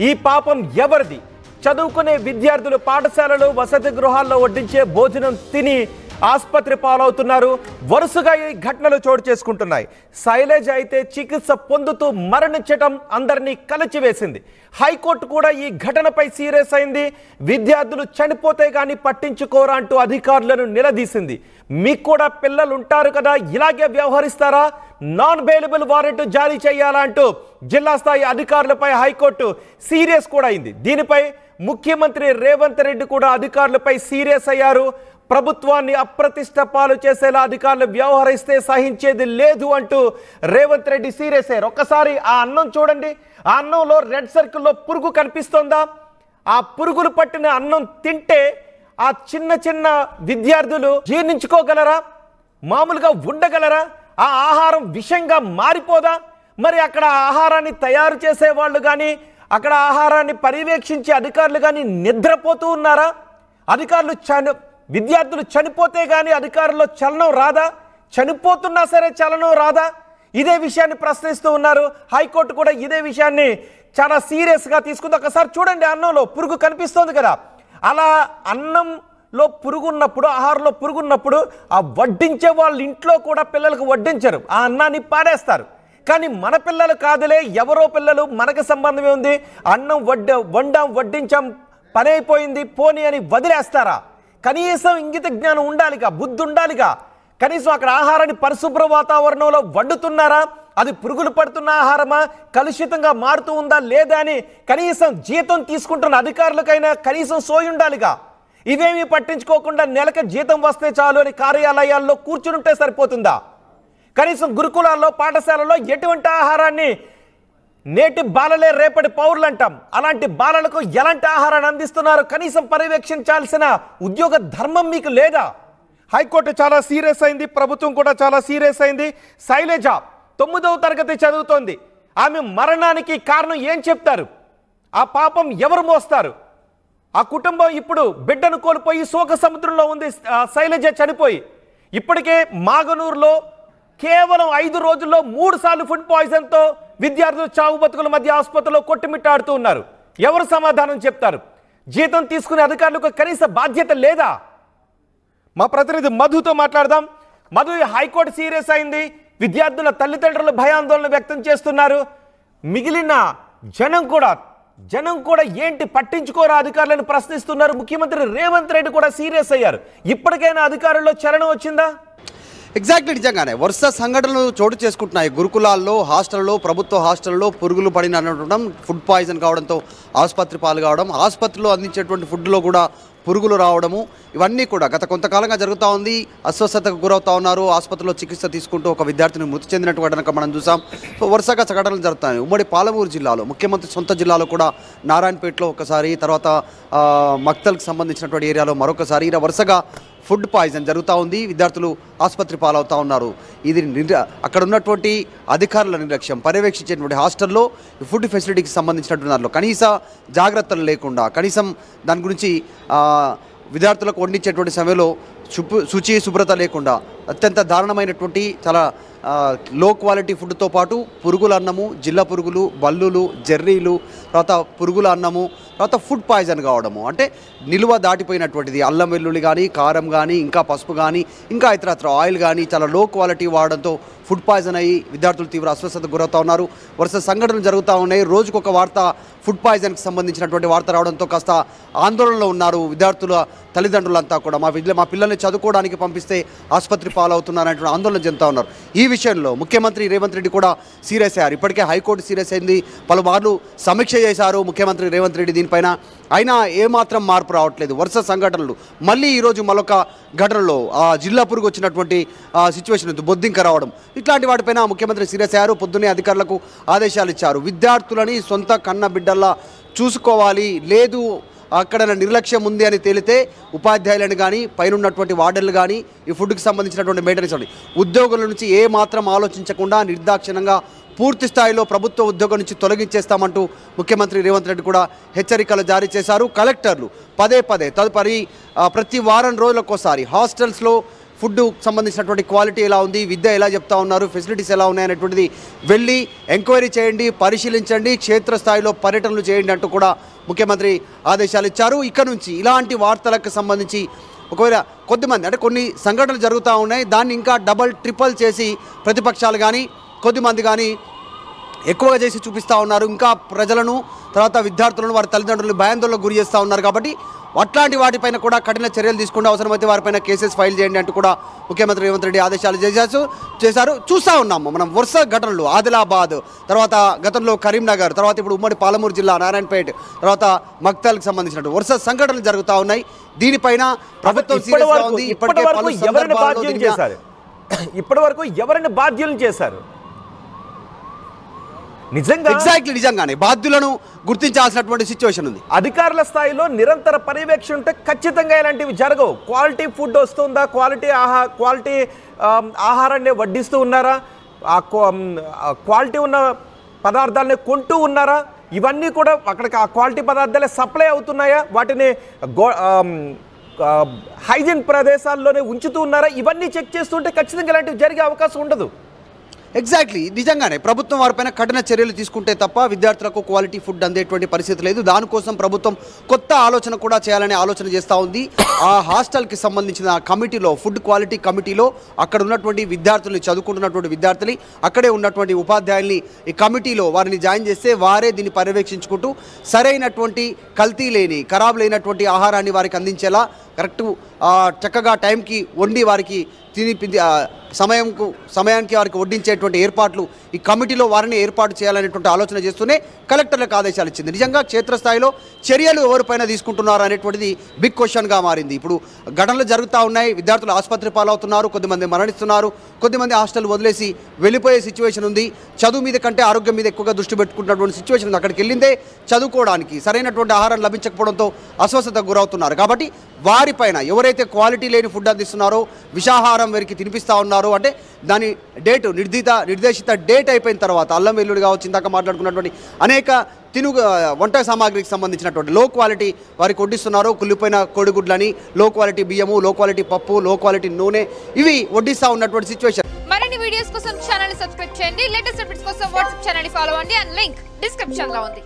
ఈ పాపం ఎవరిది? చదువుకునే విద్యార్థులు పాఠశాలలు వసతి గృహాల్లో వడ్డించే భోజనం తిని ఆసుపత్రి పాలవుతున్నారు. వరుసగా ఈ ఘటనలు చోటు చేసుకుంటున్నాయి. శైలజ అయితే చికిత్స పొందుతూ మరణించడం అందరినీ కలిచివేసింది. హైకోర్టు కూడా ఈ ఘటనపై సీరియస్ అయింది. విద్యార్థులు చనిపోతే గానీ పట్టించుకోరా అంటూ అధికారులను నిలదీసింది. మీకు కూడా పిల్లలు ఉంటారు కదా, ఇలాగే వ్యవహరిస్తారా? నాన్ బెయిలబుల్ వారెంట్ జారీ చేయాలా అంటూ జిల్లా స్థాయి అధికారులపై హైకోర్టు సీరియస్ కూడా అయింది. దీనిపై ముఖ్యమంత్రి రేవంత్ రెడ్డి కూడా అధికారులపై సీరియస్ అయ్యారు. ప్రభుత్వాన్ని అప్రతిష్ట పాలు చేసేలా అధికారులు వ్యవహరిస్తే సహించేది లేదు అంటూ రేవంత్ రెడ్డి సీరియస్ అయ్యారు. ఒక్కసారి ఆ అన్నం చూడండి. ఆ అన్నంలో రెడ్ సర్కిల్లో పురుగు కనిపిస్తోందా? ఆ పురుగులు పట్టిన అన్నం తింటే ఆ చిన్న చిన్న విద్యార్థులు జీర్ణించుకోగలరా? మామూలుగా ఉండగలరా? ఆ ఆహారం విషంగా మారిపోదా? మరి అక్కడ ఆహారాన్ని తయారు చేసే వాళ్ళు కానీ అక్కడ ఆహారాన్ని పర్యవేక్షించే అధికారులు కానీ నిద్రపోతూ ఉన్నారా? విద్యార్థులు చనిపోతే గానీ అధికారుల్లో చలనం రాదా? చనిపోతున్నా సరే చలనం రాదా? ఇదే విషయాన్ని ప్రశ్నిస్తూ ఉన్నారు. హైకోర్టు కూడా ఇదే విషయాన్ని చాలా సీరియస్గా తీసుకుంది. ఒకసారి చూడండి, అన్నంలో పురుగు కనిపిస్తోంది కదా. అలా అన్నంలో పురుగున్నప్పుడు, ఆహారంలో పురుగున్నప్పుడు ఆ వడ్డించే వాళ్ళ ఇంట్లో కూడా పిల్లలకు వడ్డించరు, ఆ అన్నాన్ని పాడేస్తారు. కానీ మన పిల్లలు కాదులే, ఎవరో పిల్లలు, మనకు సంబంధమే ఉంది, అన్నం వడ్డించాం, పని అయిపోయింది పోనీ అని వదిలేస్తారా? కనీసం ఇంగిత జ్ఞానం ఉండాలిగా, బుద్ధి ఉండాలిగా. కనీసం అక్కడ ఆహారాన్ని పరిశుభ్ర వాతావరణంలో వండుతున్నారా? అది పురుగులు పడుతున్న ఆహారమా, కలుషితంగా మారుతూ ఉందా లేదా అని కనీసం జీతం తీసుకుంటున్న అధికారులకైనా కనీసం సోయి ఉండాలిగా. ఇవేమీ పట్టించుకోకుండా నెలకు జీతం వస్తే చాలు అని కార్యాలయాల్లో కూర్చుంటే సరిపోతుందా? కనీసం గురుకులాల్లో, పాఠశాలలో ఎటువంటి ఆహారాన్ని, నేటి బాలలే రేపటి పౌరులు అంటాం, అలాంటి బాలలకు ఎలాంటి ఆహారాన్ని అందిస్తున్నారు కనీసం పర్యవేక్షించాల్సిన ఉద్యోగ ధర్మం మీకు లేదా? హైకోర్టు చాలా సీరియస్ అయింది, ప్రభుత్వం కూడా చాలా సీరియస్ అయింది. శైలజ 9వ తరగతి చదువుతోంది. ఆమె మరణానికి కారణం ఏం చెప్తారు? ఆ పాపం ఎవరు మోస్తారు? ఆ కుటుంబం ఇప్పుడు బిడ్డను కోల్పోయి శోక సముద్రంలో ఉంది. శైలజ చనిపోయి ఇప్పటికే మాగనూరులో కేవలం 5 రోజుల్లో 3 సార్లు ఫుడ్ పాయిజన్తో విద్యార్థులు చావు బతుకుల మధ్య ఆసుపత్రిలో కొట్టుమిట్టాడుతూ ఉన్నారు. ఎవరు సమాధానం చెప్తారు? జీతం తీసుకునే అధికారులకు కనీస బాధ్యత లేదా? మా ప్రతినిధి మధుతో మాట్లాడదాం. మధు, హైకోర్టు సీరియస్ అయింది. విద్యార్థుల తల్లిదండ్రులు భయాందోళన వ్యక్తం చేస్తున్నారు. మిగిలిన జనం కూడా ఏంటి పట్టించుకోరా అధికారులను ప్రశ్నిస్తున్నారు. ముఖ్యమంత్రి రేవంత్ రెడ్డి కూడా సీరియస్ అయ్యారు. ఇప్పటికైనా అధికారుల్లో చలనం వచ్చిందా? ఎగ్జాక్ట్లీ, నిజంగానే వరుస సంఘటనలు చోటు చేసుకుంటున్నాయి. గురుకులాల్లో, హాస్టల్లో, ప్రభుత్వ హాస్టల్లో పురుగులు పడిన అనడం, ఫుడ్ పాయిజన్ కావడంతో ఆసుపత్రి పాలు కావడం, ఆసుపత్రిలో అందించేటువంటి ఫుడ్లో కూడా పురుగులు రావడము, ఇవన్నీ కూడా గత కొంతకాలంగా జరుగుతూ ఉంది. అస్వస్థతకు గురవుతూ ఉన్నారు. ఆసుపత్రిలో చికిత్స తీసుకుంటూ ఒక విద్యార్థిని మృతి చెందినట్టు కనుక మనం చూసాం. వరుసగా సంఘటనలు జరుగుతాయి. ఉమ్మడి పాలమూరు జిల్లాలో, ముఖ్యమంత్రి సొంత జిల్లాలో కూడా నారాయణపేటలో ఒకసారి, తర్వాత మక్తల్కి సంబంధించినటువంటి ఏరియాలో మరొకసారి, ఇలా వరుసగా ఫుడ్ పాయిజన్ జరుగుతూ ఉంది. విద్యార్థులు ఆసుపత్రి పాలవుతూ ఉన్నారు. ఇది అక్కడ ఉన్నటువంటి అధికారుల నిర్లక్ష్యం, పర్యవేక్షించేటువంటి హాస్టల్లో ఫుడ్ ఫెసిలిటీకి సంబంధించినటువంటి దాంట్లో కనీస జాగ్రత్తలు లేకుండా, కనీసం దాని గురించి విద్యార్థులకు వండించేటువంటి సమయంలో శుచి శుభ్రత లేకుండా అత్యంత దారుణమైనటువంటి చాలా లో క్వాలిటీ ఫుడ్తో పాటు పురుగుల అన్నము, జిల్ల పురుగులు, బల్లులు, జెర్రీలు, తర్వాత పురుగుల అన్నము, తర్వాత ఫుడ్ పాయిజన్ కావడము, అంటే నిలువ దాటిపోయినటువంటిది అల్లం వెల్లుల్లి కానీ, కారం కానీ, ఇంకా పసుపు కానీ, ఇంకా ఇతరత్ర ఆయిల్ కానీ చాలా లో క్వాలిటీ వాడడంతో ఫుడ్ పాయిజన్ అయ్యి విద్యార్థులు తీవ్ర అస్వస్థతకు గురవుతూ ఉన్నారు. వరుస సంఘటనలు జరుగుతూ ఉన్నాయి. రోజుకొక వార్త ఫుడ్ పాయిజన్కి సంబంధించినటువంటి వార్త రావడంతో కాస్త ఆందోళనలో ఉన్నారు విద్యార్థుల తల్లిదండ్రులంతా కూడా. మా పిల్లల్ని చదువుకోవడానికి పంపిస్తే ఆసుపత్రి పాలవుతున్నారనేటువంటి ఆందోళన చెందుతూ ఉన్నారు. ఈ విషయంలో ముఖ్యమంత్రి రేవంత్ రెడ్డి కూడా సీరియస్ అయ్యారు. ఇప్పటికే హైకోర్టు సీరియస్ అయింది, పలుమార్లు సమీక్ష చేశారు ముఖ్యమంత్రి రేవంత్ రెడ్డి దీనిపైన. అయినా ఏమాత్రం మార్పు రావట్లేదు. వరుస సంఘటనలు. మళ్ళీ ఈరోజు మరొక ఘటనలో జిల్లా పురుగు వచ్చినటువంటి సిచ్యువేషన్, బొద్దింక రావడం, ఇట్లాంటి వాటిపైన ముఖ్యమంత్రి సీరియస్ అయ్యారు. పొద్దున్నే అధికారులకు ఆదేశాలు ఇచ్చారు. విద్యార్థులని సొంత కన్న బిడ్డల్లా చూసుకోవాలి, లేదు అక్కడ నిర్లక్ష్యం ఉంది అని తేలితే ఉపాధ్యాయులను కానీ, పైన ఉన్నటువంటి వార్డర్లు కానీ, ఈ ఫుడ్కి సంబంధించినటువంటి మెయింటెనెన్స్ ఉద్యోగుల నుంచి ఏ మాత్రం ఆలోచించకుండా నిర్దాక్షిణ్యంగా పూర్తి స్థాయిలో ప్రభుత్వ ఉద్యోగం నుంచి తొలగించేస్తామంటూ ముఖ్యమంత్రి రేవంత్ రెడ్డి కూడా హెచ్చరికలు జారీ చేశారు. కలెక్టర్లు పదే తదుపరి ప్రతి వారం రోజులకోసారి హాస్టల్స్లో ఫుడ్ సంబంధించినటువంటి క్వాలిటీ ఎలా ఉంది, విద్య ఎలా చెప్తా ఉన్నారు, ఫెసిలిటీస్ ఎలా ఉన్నాయనేటువంటిది వెళ్ళి ఎంక్వైరీ చేయండి, పరిశీలించండి, క్షేత్రస్థాయిలో పర్యటనలు చేయండి అంటూ కూడా ముఖ్యమంత్రి ఆదేశాలు ఇచ్చారు. ఇక్కడ నుంచి ఇలాంటి వార్తలకు సంబంధించి ఒకవేళ కొద్దిమంది అంటే కొన్ని సంఘటనలు జరుగుతూ ఉన్నాయి, దాన్ని ఇంకా డబల్ ట్రిపుల్ చేసి ప్రతిపక్షాలు కానీ కొద్దిమంది కానీ ఎక్కువగా చేసి చూపిస్తూ ఉన్నారు. ఇంకా ప్రజలను తర్వాత విద్యార్థులను వారి తల్లిదండ్రులను భయాందోళనకు గురి చేస్తూ ఉన్నారు. కాబట్టి అట్లాంటి వాటిపైన కూడా కఠిన చర్యలు తీసుకుంటే అవసరమైతే వారిపైన కేసెస్ ఫైల్ చేయండి అంటూ కూడా ముఖ్యమంత్రి రేవంత్ రెడ్డి ఆదేశాలు చేశారు. చూస్తూ ఉన్నాము మనం వరుస ఘటనలు, ఆదిలాబాద్, తర్వాత గతంలో కరీంనగర్, తర్వాత ఇప్పుడు ఉమ్మడి పాలమూరు జిల్లా నారాయణపేట, తర్వాత మక్తల్కి సంబంధించినట్టు వరుస సంఘటనలు జరుగుతూ ఉన్నాయి. దీనిపైన ప్రభుత్వం సీరియస్గా ఉంది. ఇప్పటి వరకు ఎవరిని బాధ్యులను చేశారు? నిజంగానే బాధ్యులను గుర్తించాల్సినటువంటి సిచ్యువేషన్ ఉంది. అధికారుల స్థాయిలో నిరంతర పర్యవేక్షణ ఉంటే ఖచ్చితంగా ఇలాంటివి జరగవు. క్వాలిటీ ఫుడ్ వస్తుందా, క్వాలిటీ ఆహారాన్ని వడ్డిస్తూ ఉన్నారా, క్వాలిటీ ఉన్న పదార్థాలని కొంటూ ఉన్నారా, ఇవన్నీ కూడా అక్కడికి ఆ క్వాలిటీ పదార్థాలే సప్లై అవుతున్నాయా, వాటిని హైజీన్ ప్రదేశాల్లోనే ఉంచుతూ ఉన్నారా, ఇవన్నీ చెక్ చేస్తుంటే ఖచ్చితంగా ఇలాంటివి జరిగే అవకాశం ఉండదు. ఎగ్జాక్ట్లీ నిజంగానే ప్రభుత్వం వారిపైన కఠిన చర్యలు తీసుకుంటే తప్ప విద్యార్థులకు క్వాలిటీ ఫుడ్ అందేటువంటి పరిస్థితి లేదు. దానికోసం ప్రభుత్వం కొత్త ఆలోచన కూడా చేయాలనే ఆలోచన చేస్తూ ఉంది. ఆ హాస్టల్కి సంబంధించిన కమిటీలో, ఫుడ్ క్వాలిటీ కమిటీలో అక్కడ ఉన్నటువంటి విద్యార్థుల్ని, చదువుకుంటున్నటువంటి విద్యార్థులు, అక్కడే ఉన్నటువంటి ఉపాధ్యాయుల్ని ఈ కమిటీలో వారిని జాయిన్ చేస్తే వారే దీన్ని పర్యవేక్షించుకుంటూ సరైనటువంటి కల్తీ లేని, ఖరాబ్ లేనటువంటి ఆహారాన్ని వారికి అందించేలా కరెక్టు చక్కగా టైంకి వండి వారికి సమయానికి వారికి వడ్డించేటువంటి ఏర్పాట్లు ఈ కమిటీలో వారిని ఏర్పాటు చేయాలనేటువంటి ఆలోచన చేస్తూనే కలెక్టర్లకు ఆదేశాలు ఇచ్చింది. నిజంగా క్షేత్రస్థాయిలో చర్యలు ఎవరిపైన తీసుకుంటున్నారు అనేటువంటిది బిగ్ క్వశ్చన్గా మారింది. ఇప్పుడు ఘటనలు జరుగుతూ ఉన్నాయి, విద్యార్థులు ఆసుపత్రి పాలవుతున్నారు, కొద్దిమంది మరణిస్తున్నారు, కొద్దిమంది హాస్టల్ వదిలేసి వెళ్ళిపోయే సిచ్యువేషన్ ఉంది. చదువు మీద కంటే ఆరోగ్యం మీద ఎక్కువగా దృష్టి పెట్టుకుంటున్నటువంటి సిచ్యువేషన్ ఉంది. అక్కడికి వెళ్ళిందే చదువుకోవడానికి, సరైనటువంటి ఆహారం లభించకపోవడంతో అస్వస్థతకు గురవుతున్నారు. కాబట్టి వారిపైన ఎవరైతే క్వాలిటీ లేని ఫుడ్ అందిస్తున్నారో, విషాహారం వీరికి తినిపిస్తూ ఉన్నారో, అంటే దాని నిర్దేశిత డేట్ అయిపోయిన తర్వాత అల్లం వెల్లుల్లి కావచ్చు, ఇందాక మాట్లాడుకున్నటువంటి అనేక వంట సామాగ్రికి సంబంధించినటువంటి లో క్వాలిటీ వారికి వడ్డిస్తున్నారు. కుళ్ళిపోయిన కోడిగుడ్లని, లో క్వాలిటీ బియ్యము, లో క్వాలిటీ పప్పు, లో క్వాలిటీ నూనె, ఇవి వడ్డిస్తూ ఉన్నటువంటి సిచ్యువేషన్. మరిన్ని వీడియోస్ కోసం ఛానల్ సబ్స్క్రైబ్ చేయండి. లేటెస్ట్ అప్డేట్స్ కోసం వాట్సాప్ ఛానల్ ఫాలో అవ్వండి. అండ్ లింక్ డిస్క్రిప్షన్ లో ఉంది.